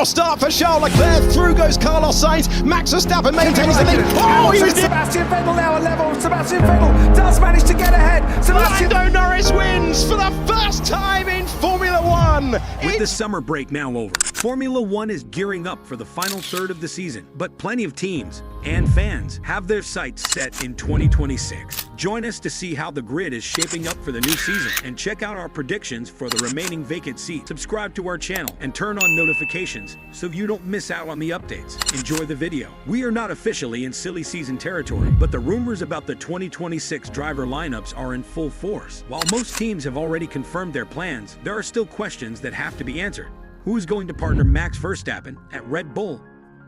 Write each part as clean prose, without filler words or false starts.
Poor start for Charles Leclerc. Through goes Carlos Sainz. Max Verstappen maintains the lead. Oh, he was Sebastian Vettel now at level. Sebastian Vettel does manage to get ahead. Lando Norris wins for the first time in Formula One. With the summer break now over, Formula One is gearing up for the final third of the season, but plenty of teams and fans have their sights set in 2026. Join us to see how the grid is shaping up for the new season and check out our predictions for the remaining vacant seats. Subscribe to our channel and turn on notifications so you don't miss out on the updates. Enjoy the video. We are not officially in silly season territory, but the rumors about the 2026 driver lineups are in full force. While most teams have already confirmed their plans, there are still questions that have to be answered. Who is going to partner Max Verstappen at Red Bull?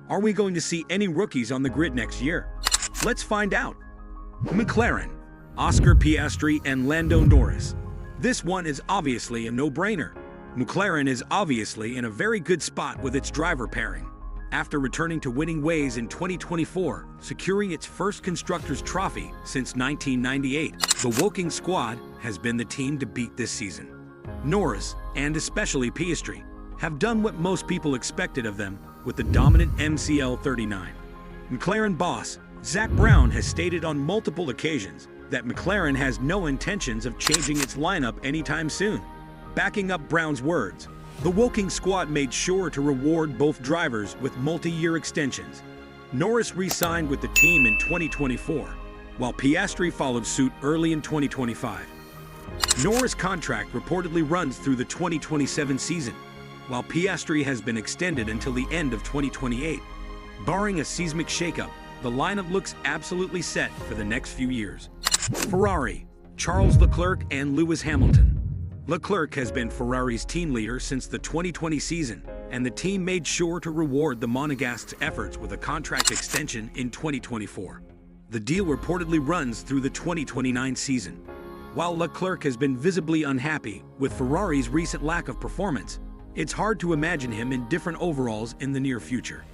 Are we going to see any rookies on the grid next year? Let's find out. McLaren, Oscar Piastri and Lando Norris. This one is obviously a no-brainer. McLaren is obviously in a very good spot with its driver pairing. After returning to winning ways in 2024, securing its first Constructors' Trophy since 1998, the Woking squad has been the team to beat this season. Norris, and especially Piastri, have done what most people expected of them with the dominant MCL 39. McLaren boss Zak Brown has stated on multiple occasions that McLaren has no intentions of changing its lineup anytime soon. Backing up Brown's words, the Woking squad made sure to reward both drivers with multi-year extensions. Norris re-signed with the team in 2024, while Piastri followed suit early in 2025. Norris' contract reportedly runs through the 2027 season, while Piastri has been extended until the end of 2028. Barring a seismic shakeup, the lineup looks absolutely set for the next few years. Ferrari, Charles Leclerc and Lewis Hamilton. Leclerc has been Ferrari's team leader since the 2020 season, and the team made sure to reward the Monegasque's efforts with a contract extension in 2024. The deal reportedly runs through the 2029 season. While Leclerc has been visibly unhappy with Ferrari's recent lack of performance, it's hard to imagine him in different overalls in the near future.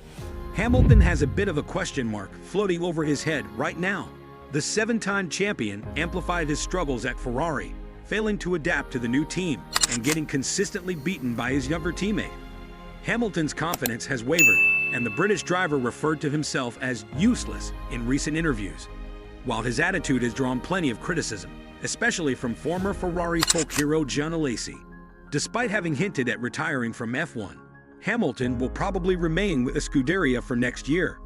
Hamilton has a bit of a question mark floating over his head right now. The seven-time champion amplified his struggles at Ferrari, failing to adapt to the new team and getting consistently beaten by his younger teammate. Hamilton's confidence has wavered, and the British driver referred to himself as useless in recent interviews. While his attitude has drawn plenty of criticism, especially from former Ferrari folk hero John Alesi. Despite having hinted at retiring from F1, Hamilton will probably remain with the Scuderia for next year.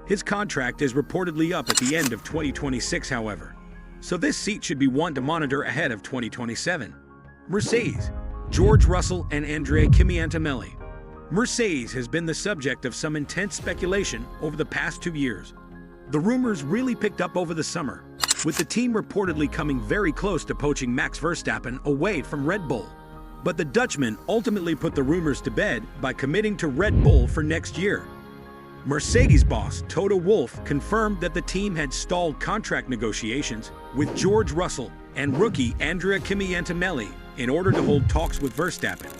His contract is reportedly up at the end of 2026, however, so this seat should be one to monitor ahead of 2027. Mercedes, George Russell and Andrea Kimi Antonelli. Mercedes has been the subject of some intense speculation over the past 2 years. The rumors really picked up over the summer, with the team reportedly coming very close to poaching Max Verstappen away from Red Bull. But the Dutchman ultimately put the rumors to bed by committing to Red Bull for next year. Mercedes boss Toto Wolff confirmed that the team had stalled contract negotiations with George Russell and rookie Andrea Kimi Antonelli in order to hold talks with Verstappen.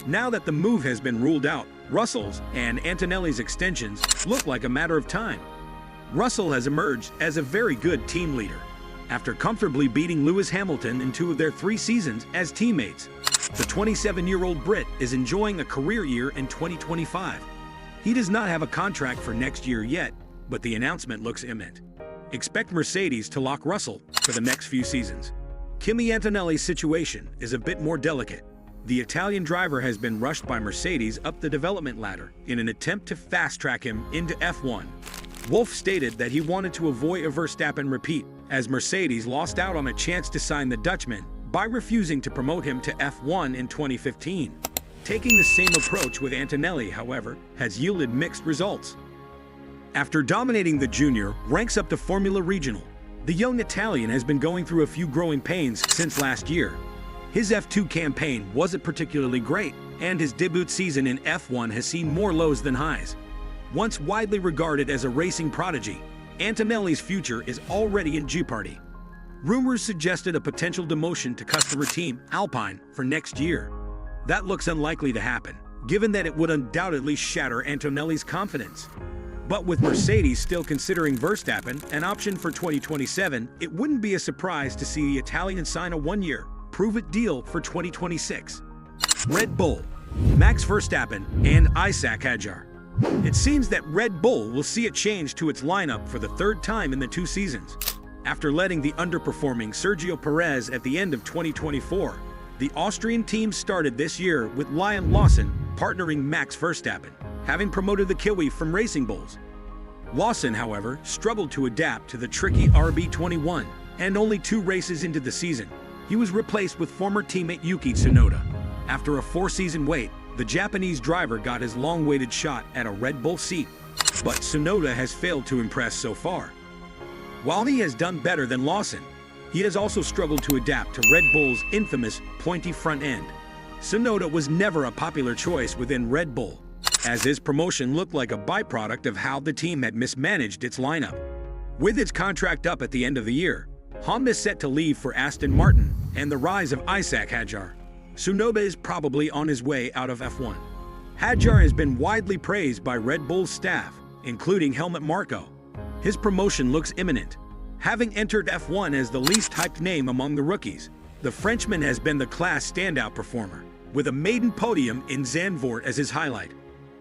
Now that the move has been ruled out, Russell's and Antonelli's extensions look like a matter of time. Russell has emerged as a very good team leader, after comfortably beating Lewis Hamilton in 2 of their 3 seasons as teammates. The 27-year-old Brit is enjoying a career year in 2025. He does not have a contract for next year yet, but the announcement looks imminent. Expect Mercedes to lock Russell for the next few seasons. Kimi Antonelli's situation is a bit more delicate. The Italian driver has been rushed by Mercedes up the development ladder in an attempt to fast-track him into F1. Wolff stated that he wanted to avoid a Verstappen repeat, as Mercedes lost out on a chance to sign the Dutchman by refusing to promote him to F1 in 2015. Taking the same approach with Antonelli, however, has yielded mixed results. After dominating the junior ranks up to Formula Regional, the young Italian has been going through a few growing pains since last year. His F2 campaign wasn't particularly great, and his debut season in F1 has seen more lows than highs. Once widely regarded as a racing prodigy, Antonelli's future is already in jeopardy. Rumors suggested a potential demotion to customer team Alpine for next year. That looks unlikely to happen, given that it would undoubtedly shatter Antonelli's confidence. But with Mercedes still considering Verstappen an option for 2027, it wouldn't be a surprise to see the Italian sign a one-year, prove-it deal for 2026. Red Bull, Max Verstappen and Isaac Hadjar. It seems that Red Bull will see a change to its lineup for the third time in the 2 seasons. After letting the underperforming Sergio Perez at the end of 2024, the Austrian team started this year with Liam Lawson partnering Max Verstappen, having promoted the Kiwi from Racing Bulls. Lawson, however, struggled to adapt to the tricky RB21, and only 2 races into the season, he was replaced with former teammate Yuki Tsunoda. After a 4-season wait, the Japanese driver got his long-awaited shot at a Red Bull seat, but Tsunoda has failed to impress so far. While he has done better than Lawson, he has also struggled to adapt to Red Bull's infamous pointy front end. Tsunoda was never a popular choice within Red Bull, as his promotion looked like a byproduct of how the team had mismanaged its lineup. With its contract up at the end of the year, Honda is set to leave for Aston Martin, and the rise of Isaac Hadjar, Tsunoda is probably on his way out of F1. Hadjar has been widely praised by Red Bull's staff, including Helmut Marko. His promotion looks imminent. Having entered F1 as the least hyped name among the rookies, the Frenchman has been the class standout performer, with a maiden podium in Zandvoort as his highlight.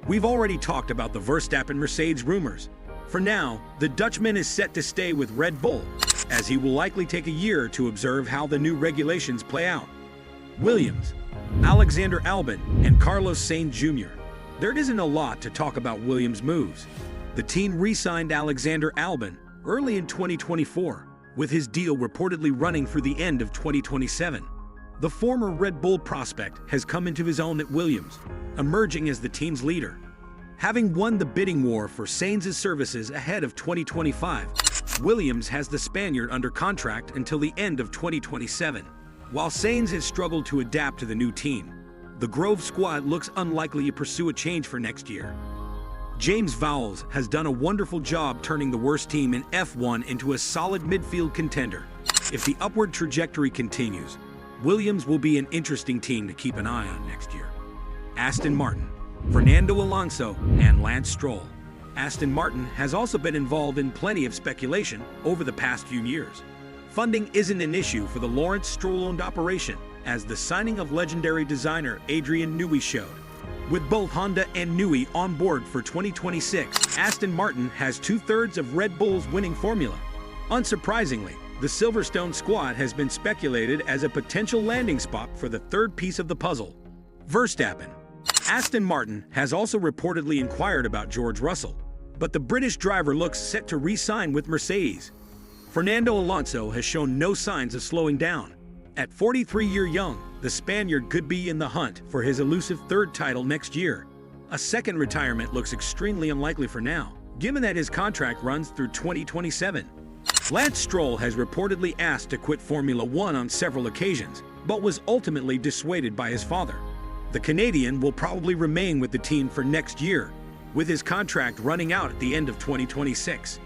We've already talked about the Verstappen-Mercedes rumors. For now, the Dutchman is set to stay with Red Bull, as he will likely take a year to observe how the new regulations play out. Williams, Alexander Albon, and Carlos Sainz Jr. There isn't a lot to talk about Williams' moves. The team re-signed Alexander Albon early in 2024, with his deal reportedly running through the end of 2027. The former Red Bull prospect has come into his own at Williams, emerging as the team's leader. Having won the bidding war for Sainz's services ahead of 2025, Williams has the Spaniard under contract until the end of 2027. While Sainz has struggled to adapt to the new team, the Grove squad looks unlikely to pursue a change for next year. James Vowles has done a wonderful job turning the worst team in F1 into a solid midfield contender. If the upward trajectory continues, Williams will be an interesting team to keep an eye on next year. Aston Martin, Fernando Alonso, and Lance Stroll. Aston Martin has also been involved in plenty of speculation over the past few years. Funding isn't an issue for the Lawrence Stroll-owned operation, as the signing of legendary designer Adrian Newey showed. With both Honda and Newey on board for 2026, Aston Martin has 2/3 of Red Bull's winning formula. Unsurprisingly, the Silverstone squad has been speculated as a potential landing spot for the third piece of the puzzle, Verstappen. Aston Martin has also reportedly inquired about George Russell, but the British driver looks set to re-sign with Mercedes. Fernando Alonso has shown no signs of slowing down. At 43-year young, the Spaniard could be in the hunt for his elusive 3rd title next year. A second retirement looks extremely unlikely for now, given that his contract runs through 2027. Lance Stroll has reportedly asked to quit Formula One on several occasions, but was ultimately dissuaded by his father. The Canadian will probably remain with the team for next year, with his contract running out at the end of 2026.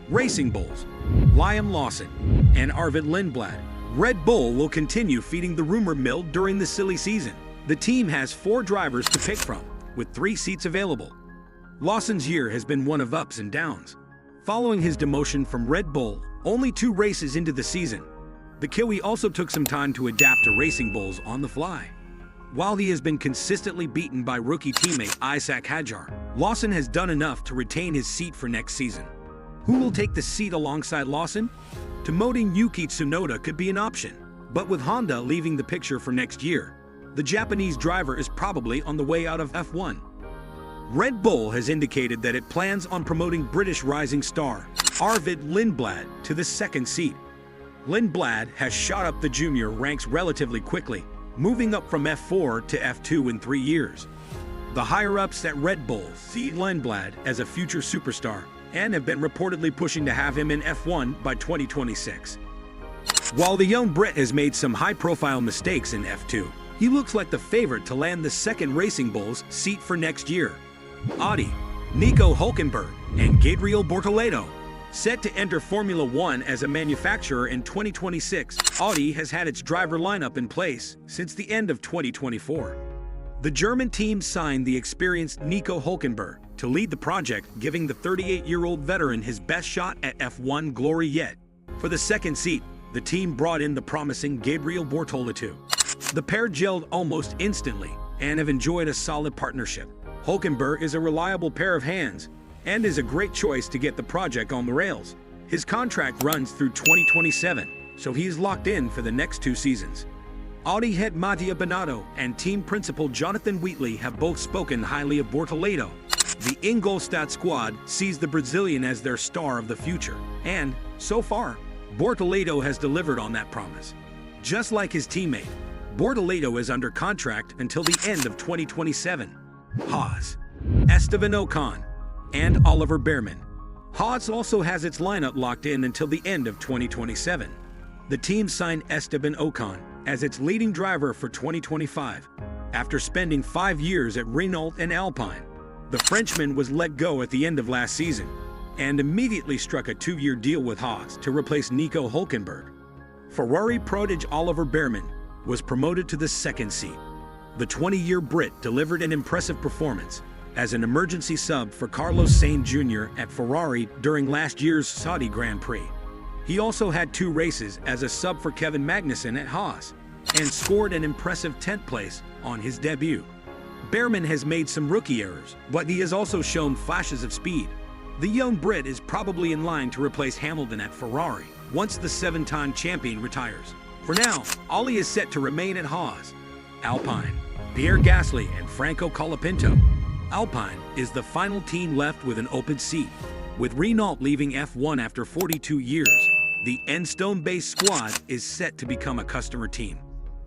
Racing Bulls, Liam Lawson, and Arvid Lindblad. Red Bull will continue feeding the rumor mill during the silly season. The team has 4 drivers to pick from, with 3 seats available. Lawson's year has been one of ups and downs. Following his demotion from Red Bull, only 2 races into the season, the Kiwi also took some time to adapt to Racing Bulls on the fly. While he has been consistently beaten by rookie teammate Isaac Hadjar, Lawson has done enough to retain his seat for next season. Who will take the seat alongside Lawson? Demoting Yuki Tsunoda could be an option, but with Honda leaving the picture for next year, the Japanese driver is probably on the way out of F1. Red Bull has indicated that it plans on promoting British rising star Arvid Lindblad to the 2nd seat. Lindblad has shot up the junior ranks relatively quickly, moving up from F4 to F2 in 3 years. The higher-ups at Red Bull see Lindblad as a future superstar and have been reportedly pushing to have him in F1 by 2026. While the young Brit has made some high-profile mistakes in F2, he looks like the favorite to land the 2nd Racing Bulls seat for next year. Audi, Nico Hülkenberg, and Gabriel Bortoleto. Set to enter Formula One as a manufacturer in 2026, Audi has had its driver lineup in place since the end of 2024. The German team signed the experienced Nico Hülkenberg to lead the project, giving the 38-year-old veteran his best shot at F1 glory yet. For the 2nd seat, the team brought in the promising Gabriel Bortoleto. The pair gelled almost instantly, and have enjoyed a solid partnership. Hulkenberg is a reliable pair of hands and is a great choice to get the project on the rails. His contract runs through 2027, so he is locked in for the next 2 seasons. Audi head Mattia Binotto and team principal Jonathan Wheatley have both spoken highly of Bortoleto. The Ingolstadt squad sees the Brazilian as their star of the future, and, so far, Bortoleto has delivered on that promise. Just like his teammate, Bortoleto is under contract until the end of 2027. Haas, Esteban Ocon, and Oliver Bearman. Haas also has its lineup locked in until the end of 2027. The team signed Esteban Ocon as its leading driver for 2025. After spending 5 years at Renault and Alpine, the Frenchman was let go at the end of last season and immediately struck a 2-year deal with Haas to replace Nico Hulkenberg. Ferrari prodigy Oliver Bearman was promoted to the 2nd seat. The 20-year Brit delivered an impressive performance as an emergency sub for Carlos Sainz Jr. at Ferrari during last year's Saudi Grand Prix. He also had 2 races as a sub for Kevin Magnussen at Haas and scored an impressive 10th place on his debut. Bearman has made some rookie errors, but he has also shown flashes of speed. The young Brit is probably in line to replace Hamilton at Ferrari once the 7-time champion retires. For now, Ollie is set to remain at Haas. Alpine, Pierre Gasly and Franco Colapinto. Alpine is the final team left with an open seat. With Renault leaving F1 after 42 years, the Enstone-based squad is set to become a customer team.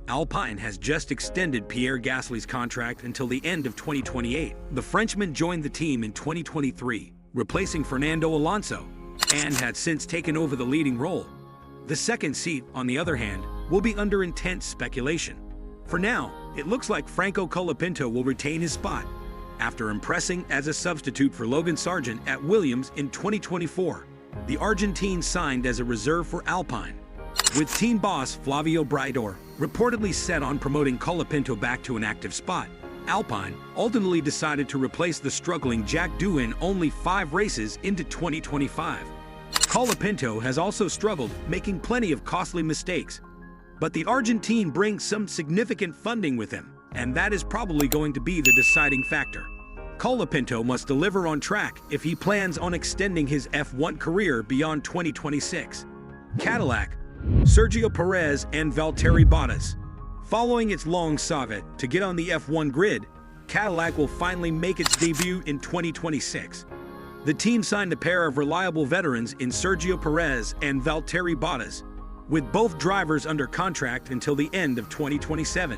Alpine has just extended Pierre Gasly's contract until the end of 2028. The Frenchman joined the team in 2023, replacing Fernando Alonso, and had since taken over the leading role. The 2nd seat, on the other hand, will be under intense speculation. For now, it looks like Franco Colapinto will retain his spot, after impressing as a substitute for Logan Sargent at Williams in 2024. The Argentine signed as a reserve for Alpine, with team boss Flavio Briatore reportedly set on promoting Colapinto back to an active spot. Alpine ultimately decided to replace the struggling Jack Doohan only 5 races into 2025. Colapinto has also struggled, making plenty of costly mistakes, but the Argentine brings some significant funding with him, and that is probably going to be the deciding factor. Colapinto must deliver on track if he plans on extending his F1 career beyond 2026. Cadillac, Sergio Perez and Valtteri Bottas. Following its long saga to get on the F1 grid, Cadillac will finally make its debut in 2026. The team signed a pair of reliable veterans in Sergio Perez and Valtteri Bottas, with both drivers under contract until the end of 2027.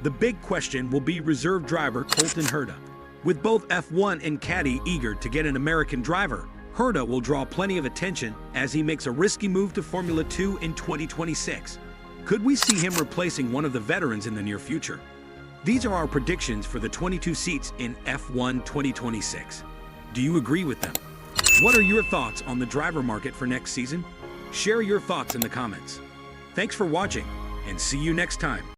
The big question will be reserve driver Colton Herta. With both F1 and Caddy eager to get an American driver, Herta will draw plenty of attention as he makes a risky move to Formula 2 in 2026. Could we see him replacing one of the veterans in the near future? These are our predictions for the 22 seats in F1 2026. Do you agree with them? What are your thoughts on the driver market for next season? Share your thoughts in the comments. Thanks for watching, and see you next time.